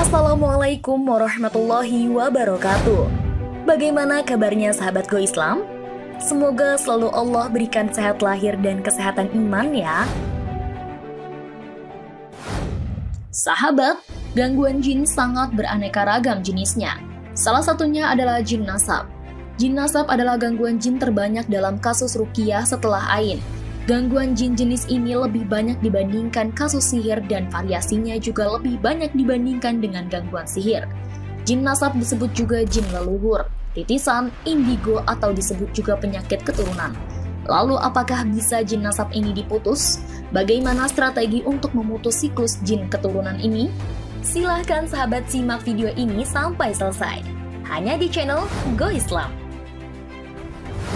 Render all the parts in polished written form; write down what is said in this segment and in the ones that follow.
Assalamualaikum warahmatullahi wabarakatuh. Bagaimana kabarnya sahabat Go Islam? Semoga selalu Allah berikan sehat lahir dan kesehatan iman ya. Sahabat, gangguan jin sangat beraneka ragam jenisnya. Salah satunya adalah jin nasab. Jin nasab adalah gangguan jin terbanyak dalam kasus ruqyah setelah ain. Gangguan jin jenis ini lebih banyak dibandingkan kasus sihir dan variasinya juga lebih banyak dibandingkan dengan gangguan sihir. Jin nasab disebut juga jin leluhur, titisan, indigo atau disebut juga penyakit keturunan. Lalu apakah bisa jin nasab ini diputus? Bagaimana strategi untuk memutus siklus jin keturunan ini? Silahkan sahabat simak video ini sampai selesai. Hanya di channel Go Islam.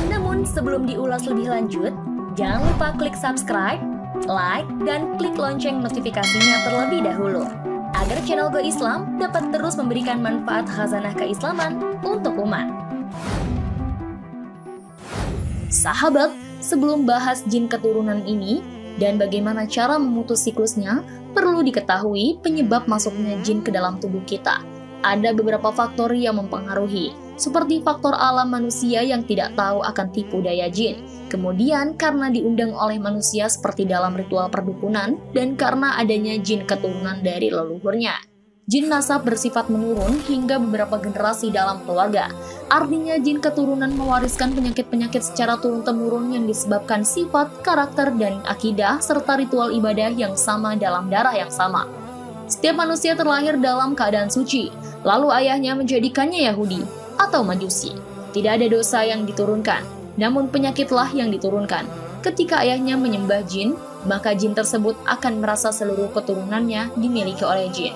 Namun sebelum diulas lebih lanjut, jangan lupa klik subscribe, like, dan klik lonceng notifikasinya terlebih dahulu, agar channel Go Islam dapat terus memberikan manfaat khazanah keislaman untuk umat. Sahabat, sebelum bahas jin keturunan ini dan bagaimana cara memutus siklusnya, perlu diketahui penyebab masuknya jin ke dalam tubuh kita. Ada beberapa faktor yang mempengaruhi, seperti faktor alam manusia yang tidak tahu akan tipu daya jin. Kemudian karena diundang oleh manusia seperti dalam ritual perdukunan, dan karena adanya jin keturunan dari leluhurnya. Jin nasab bersifat menurun hingga beberapa generasi dalam keluarga. Artinya jin keturunan mewariskan penyakit-penyakit secara turun-temurun yang disebabkan sifat, karakter, dan akidah serta ritual ibadah yang sama dalam darah yang sama. Setiap manusia terlahir dalam keadaan suci, lalu ayahnya menjadikannya Yahudi atau Majusi. Tidak ada dosa yang diturunkan, namun penyakitlah yang diturunkan. Ketika ayahnya menyembah jin, maka jin tersebut akan merasa seluruh keturunannya dimiliki oleh jin.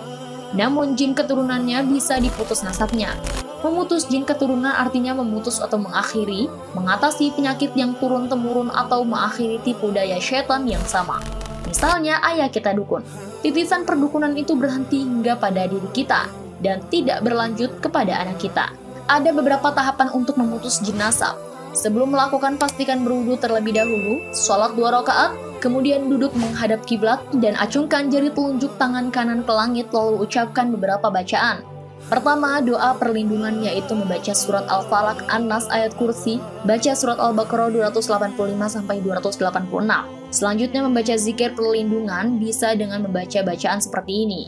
Namun jin keturunannya bisa diputus nasabnya. Memutus jin keturunan artinya memutus atau mengakhiri, mengatasi penyakit yang turun-temurun atau mengakhiri tipu daya setan yang sama. Misalnya ayah kita dukun, titisan perdukunan itu berhenti hingga pada diri kita dan tidak berlanjut kepada anak kita. Ada beberapa tahapan untuk memutus jin nasab. Sebelum melakukan, pastikan berwudu terlebih dahulu, sholat 2 rakaat, kemudian duduk menghadap kiblat dan acungkan jari telunjuk tangan kanan ke langit lalu ucapkan beberapa bacaan. Pertama, doa perlindungan yaitu membaca surat Al-Falaq, An-Nas, ayat kursi, baca surat Al-Baqarah 285-286. Selanjutnya membaca zikir perlindungan bisa dengan membaca bacaan seperti ini.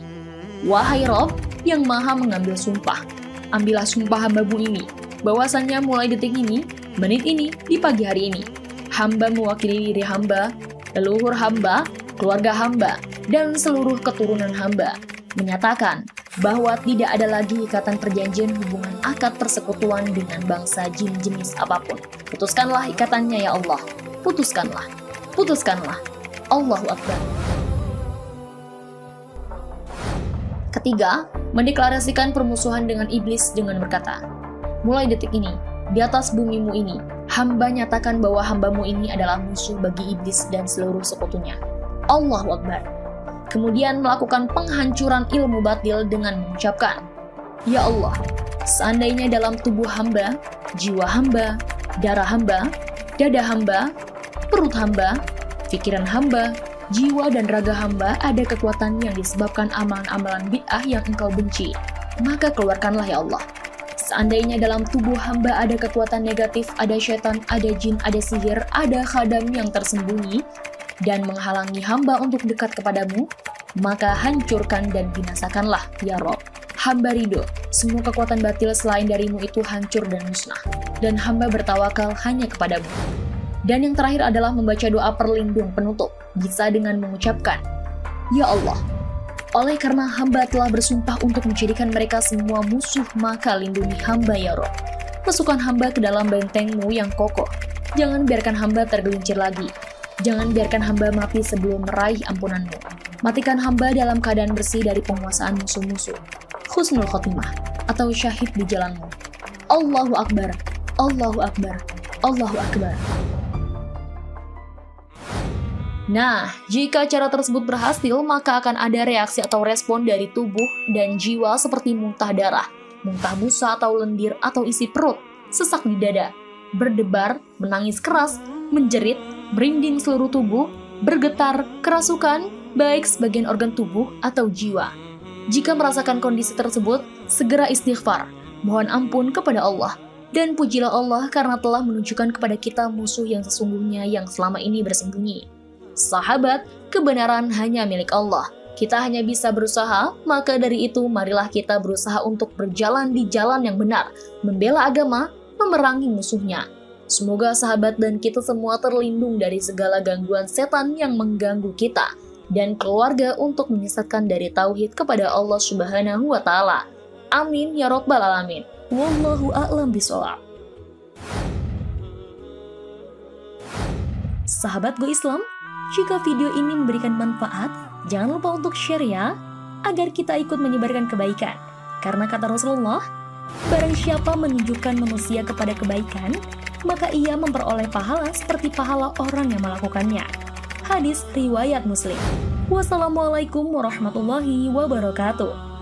Wahai Rob yang maha mengambil sumpah, ambillah sumpah hamba-Mu ini, bahwasannya mulai detik ini, menit ini, di pagi hari ini, hamba mewakili diri hamba, leluhur hamba, keluarga hamba, dan seluruh keturunan hamba, menyatakan bahwa tidak ada lagi ikatan perjanjian hubungan akad persekutuan dengan bangsa jin jenis apapun. Putuskanlah ikatannya ya Allah, putuskanlah, putuskanlah. Allahu Akbar. Ketiga, mendeklarasikan permusuhan dengan iblis dengan berkata, mulai detik ini, di atas bumimu ini, hamba nyatakan bahwa hambamu ini adalah musuh bagi iblis dan seluruh sekutunya. Allahu Akbar. Kemudian melakukan penghancuran ilmu batil dengan mengucapkan, ya Allah, seandainya dalam tubuh hamba, jiwa hamba, darah hamba, dada hamba, perut hamba, pikiran hamba, jiwa dan raga hamba ada kekuatan yang disebabkan amalan-amalan bid'ah yang engkau benci, maka keluarkanlah ya Allah. Seandainya dalam tubuh hamba ada kekuatan negatif, ada syaitan, ada jin, ada sihir, ada khadam yang tersembunyi, dan menghalangi hamba untuk dekat kepadamu, maka hancurkan dan binasakanlah ya Rob. Hamba ridho, semua kekuatan batil selain darimu itu hancur dan musnah, dan hamba bertawakal hanya kepadamu. Dan yang terakhir adalah membaca doa perlindung penutup, bisa dengan mengucapkan, ya Allah, oleh karena hamba telah bersumpah untuk menjadikan mereka semua musuh, maka lindungi hamba ya Rob. Masukkan hamba ke dalam bentengmu yang kokoh, jangan biarkan hamba tergelincir lagi. Jangan biarkan hamba mati sebelum meraih ampunanmu. Matikan hamba dalam keadaan bersih dari penguasaan musuh-musuh. Husnul khotimah atau syahid di jalanmu. Allahu Akbar, Allahu Akbar, Allahu Akbar. Nah, jika cara tersebut berhasil, maka akan ada reaksi atau respon dari tubuh dan jiwa seperti muntah darah, muntah busa atau lendir atau isi perut, sesak di dada, berdebar, menangis keras, menjerit, merinding seluruh tubuh, bergetar, kerasukan, baik sebagian organ tubuh atau jiwa. Jika merasakan kondisi tersebut, segera istighfar, mohon ampun kepada Allah, dan pujilah Allah karena telah menunjukkan kepada kita musuh yang sesungguhnya yang selama ini bersembunyi. Sahabat, kebenaran hanya milik Allah. Kita hanya bisa berusaha, maka dari itu marilah kita berusaha untuk berjalan di jalan yang benar, membela agama, memerangi musuhnya. Semoga sahabat dan kita semua terlindung dari segala gangguan setan yang mengganggu kita, dan keluarga untuk menyesatkan dari tauhid kepada Allah Subhanahu wa Ta'ala. Amin ya Rabbal Alamin. Wallahu a'lam bishawab. Sahabat Go Islam, jika video ini memberikan manfaat, jangan lupa untuk share ya, agar kita ikut menyebarkan kebaikan. Karena kata Rasulullah, barang siapa menunjukkan manusia kepada kebaikan, maka ia memperoleh pahala seperti pahala orang yang melakukannya. Hadis riwayat Muslim. Wassalamualaikum warahmatullahi wabarakatuh.